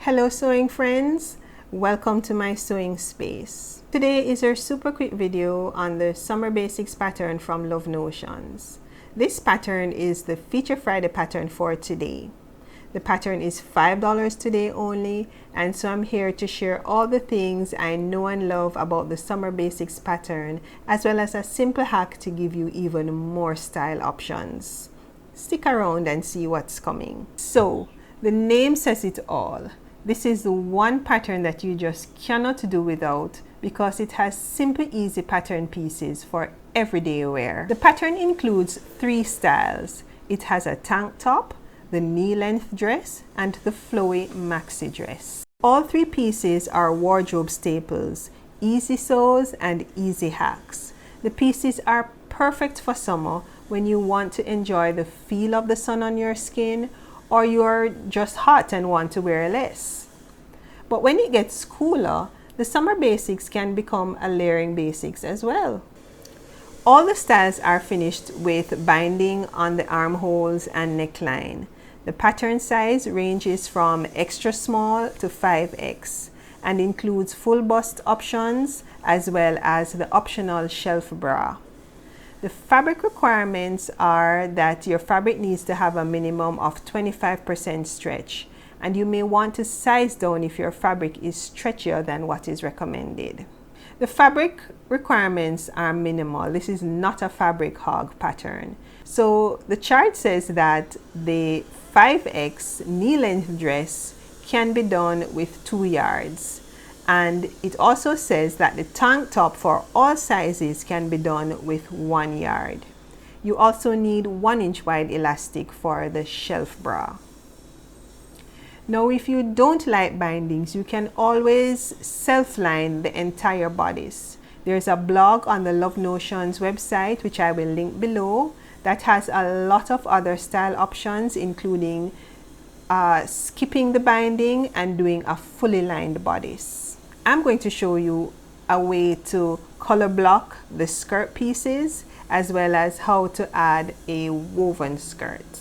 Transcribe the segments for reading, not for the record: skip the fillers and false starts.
Hello sewing friends, welcome to my sewing space. Today is our super quick video on the Summer Basics pattern from Love Notions. This pattern is the Feature Friday pattern for today. The pattern is $5 today only, and so I'm here to share all the things I know and love about the Summer Basics pattern, as well as a simple hack to give you even more style options. Stick around and see what's coming. So, the name says it all. This is the one pattern that you just cannot do without because it has simple, easy pattern pieces for everyday wear. The pattern includes 3 styles. It has a tank top, the knee-length dress, and the flowy maxi dress. All 3 pieces are wardrobe staples, easy sews and easy hacks. The pieces are perfect for summer when you want to enjoy the feel of the sun on your skin, or you're just hot and want to wear less. But when it gets cooler, the summer basics can become a layering basics as well. All the styles are finished with binding on the armholes and neckline. The pattern size ranges from extra small to 5X and includes full bust options as well as the optional shelf bra. The fabric requirements are that your fabric needs to have a minimum of 25% stretch, and you may want to size down if your fabric is stretchier than what is recommended. The fabric requirements are minimal. This is not a fabric hog pattern. So the chart says that the 5X knee-length dress can be done with 2 yards. And it also says that the tank top for all sizes can be done with 1 yard. You also need 1-inch wide elastic for the shelf bra. Now, if you don't like bindings, you can always self-line the entire bodice. There's a blog on the Love Notions website, which I will link below, that has a lot of other style options, including skipping the binding and doing a fully lined bodice. I'm going to show you a way to color block the skirt pieces as well as how to add a woven skirt.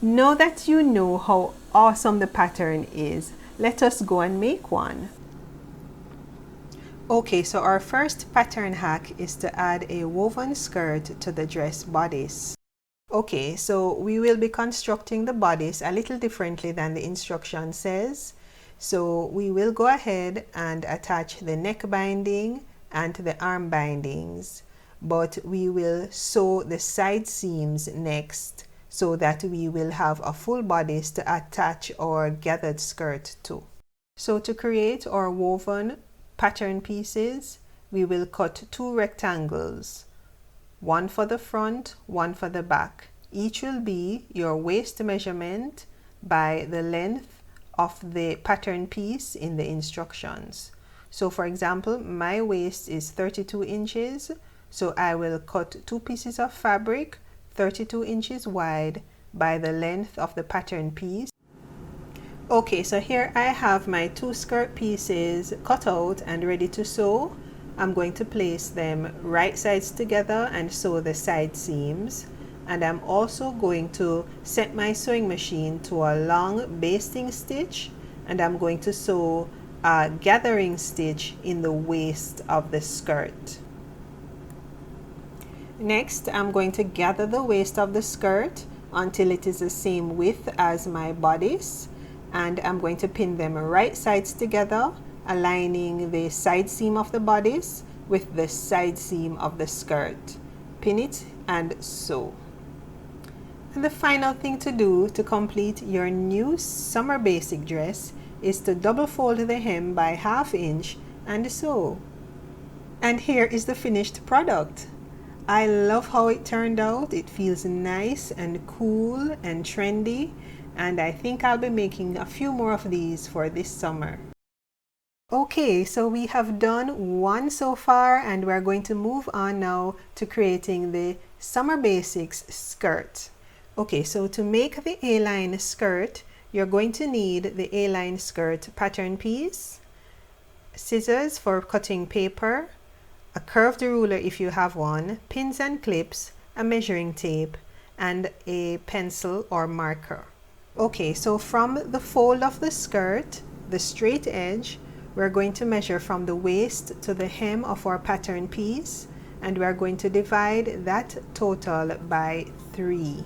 Now that you know how awesome the pattern is, let us go and make one. Okay, so our first pattern hack is to add a woven skirt to the dress bodice. Okay, so we will be constructing the bodice a little differently than the instruction says. So we will go ahead and attach the neck binding and the arm bindings, but we will sew the side seams next so that we will have a full bodice to attach our gathered skirt to. So to create our woven pattern pieces, we will cut 2 rectangles, one for the front, one for the back. Each will be your waist measurement by the length of the pattern piece in the instructions. So for example, my waist is 32 inches, so I will cut 2 pieces of fabric 32 inches wide by the length of the pattern piece. Okay, so here I have my 2 skirt pieces cut out and ready to sew. I'm going to place them right sides together and sew the side seams. And I'm also going to set my sewing machine to a long basting stitch, and I'm going to sew a gathering stitch in the waist of the skirt. Next, I'm going to gather the waist of the skirt until it is the same width as my bodice, and I'm going to pin them right sides together, aligning the side seam of the bodice with the side seam of the skirt. Pin it and sew. And the final thing to do to complete your new summer basic dress is to double fold the hem by 1/2 inch and sew. And here is the finished product. I love how it turned out. It feels nice and cool and trendy, and I think I'll be making a few more of these for this summer. Okay, so we have done one so far, and we're going to move on now to creating the Summer Basics skirt. Okay, so to make the A-line skirt, you're going to need the A-line skirt pattern piece, scissors for cutting paper, a curved ruler if you have one, pins and clips, a measuring tape, and a pencil or marker. Okay, so from the fold of the skirt, the straight edge, we're going to measure from the waist to the hem of our pattern piece, and we're going to divide that total by 3.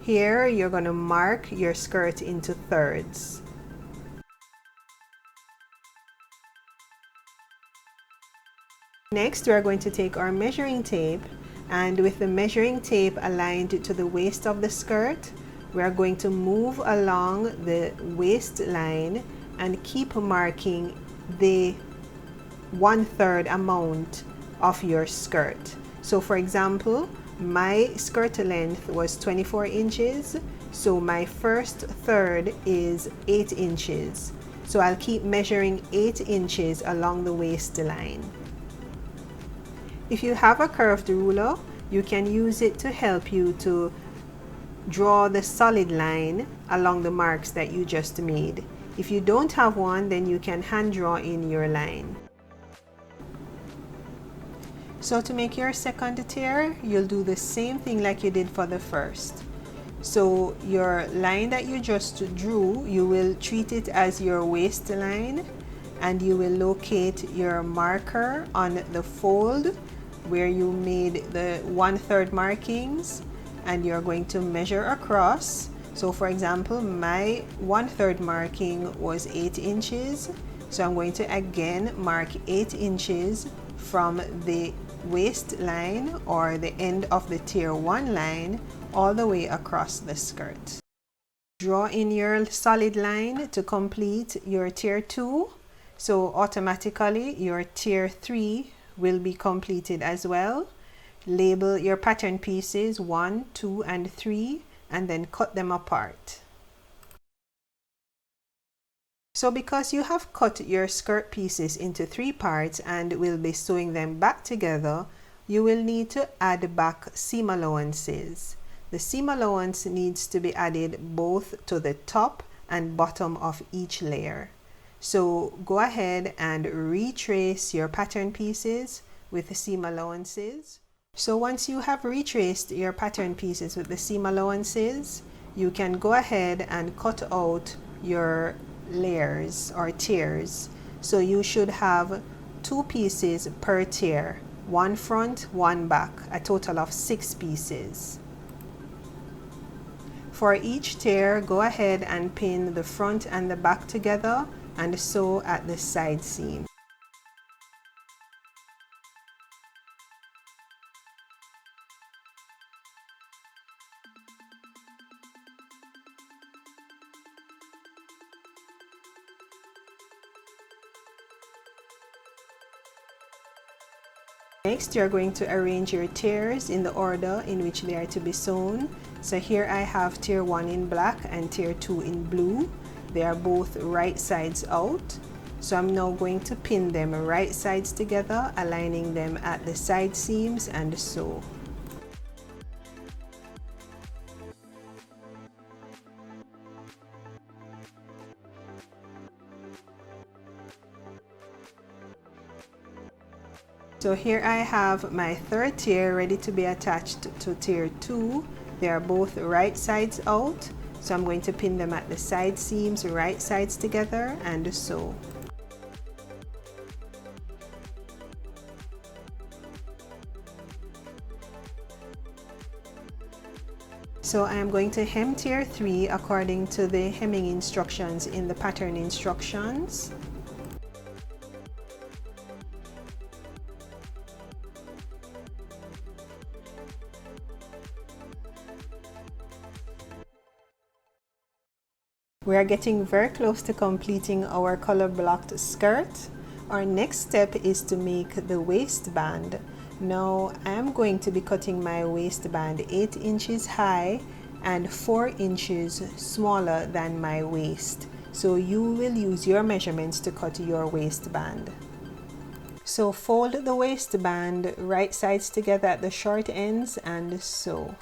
Here you're going to mark your skirt into thirds. Next, we're going to take our measuring tape, and with the measuring tape aligned to the waist of the skirt, we are going to move along the waistline and keep marking the 1/3 amount of your skirt. So for example, my skirt length was 24 inches, so my first third is 8 inches. So I'll keep measuring 8 inches along the waistline. If you have a curved ruler, you can use it to help you to draw the solid line along the marks that you just made. If you don't have one, then you can hand draw in your line. So to make your second tier, you'll do the same thing like you did for the first. So your line that you just drew, you will treat it as your waistline, and you will locate your marker on the fold where you made the 1/3 markings, and you're going to measure across. So for example, my 1/3 marking was 8 inches, so I'm going to again mark 8 inches from the waistline or the end of the tier 1 line all the way across the skirt. Draw in your solid line to complete your tier 2, so automatically your tier 3 will be completed as well. Label your pattern pieces 1, 2, and 3, and then cut them apart. So because you have cut your skirt pieces into 3 parts and will be sewing them back together, you will need to add back seam allowances. The seam allowance needs to be added both to the top and bottom of each layer. So go ahead and retrace your pattern pieces with the seam allowances. So once you have retraced your pattern pieces with the seam allowances, you can go ahead and cut out your layers or tiers. So you should have 2 pieces per tier, 1 front, 1 back, a total of 6 pieces. For each tier, go ahead and pin the front and the back together and sew at the side seam. Next, you're going to arrange your tiers in the order in which they are to be sewn. So here I have tier 1 in black and tier 2 in blue. They are both right sides out. So I'm now going to pin them right sides together, aligning them at the side seams and sew. So here I have my 3rd tier ready to be attached to tier 2. They are both right sides out. So I'm going to pin them at the side seams, right sides together, and sew. So I am going to hem tier 3 according to the hemming instructions in the pattern instructions. We are getting very close to completing our color blocked skirt. Our next step is to make the waistband. Now I am going to be cutting my waistband 8 inches high and 4 inches smaller than my waist. So you will use your measurements to cut your waistband. So fold the waistband right sides together at the short ends and sew.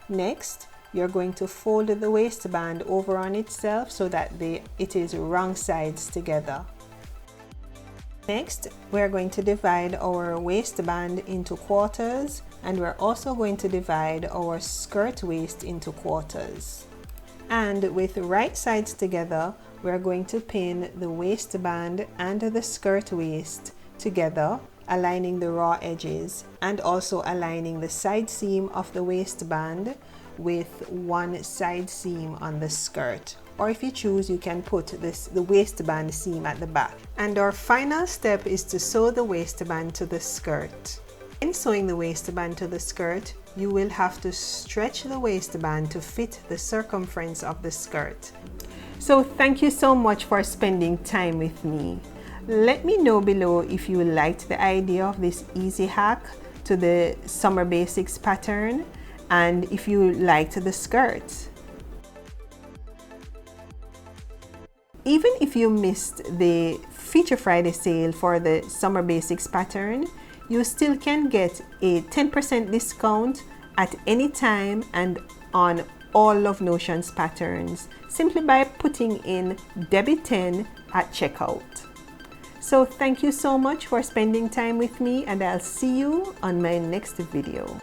Next, you're going to fold the waistband over on itself so that it is wrong sides together. Next, we're going to divide our waistband into quarters, and we're also going to divide our skirt waist into quarters. And with right sides together, we're going to pin the waistband and the skirt waist together, aligning the raw edges and also aligning the side seam of the waistband with one side seam on the skirt. Or if you choose, you can put the waistband seam at the back. And our final step is to sew the waistband to the skirt. In sewing the waistband to the skirt, you will have to stretch the waistband to fit the circumference of the skirt. So thank you so much for spending time with me. Let me know below if you liked the idea of this easy hack to the Summer Basics pattern and if you liked the skirt. Even if you missed the Feature Friday sale for the Summer Basics pattern, you still can get a 10% discount at any time and on all Love Notions patterns simply by putting in Debbie10 at checkout. So thank you so much for spending time with me, and I'll see you on my next video.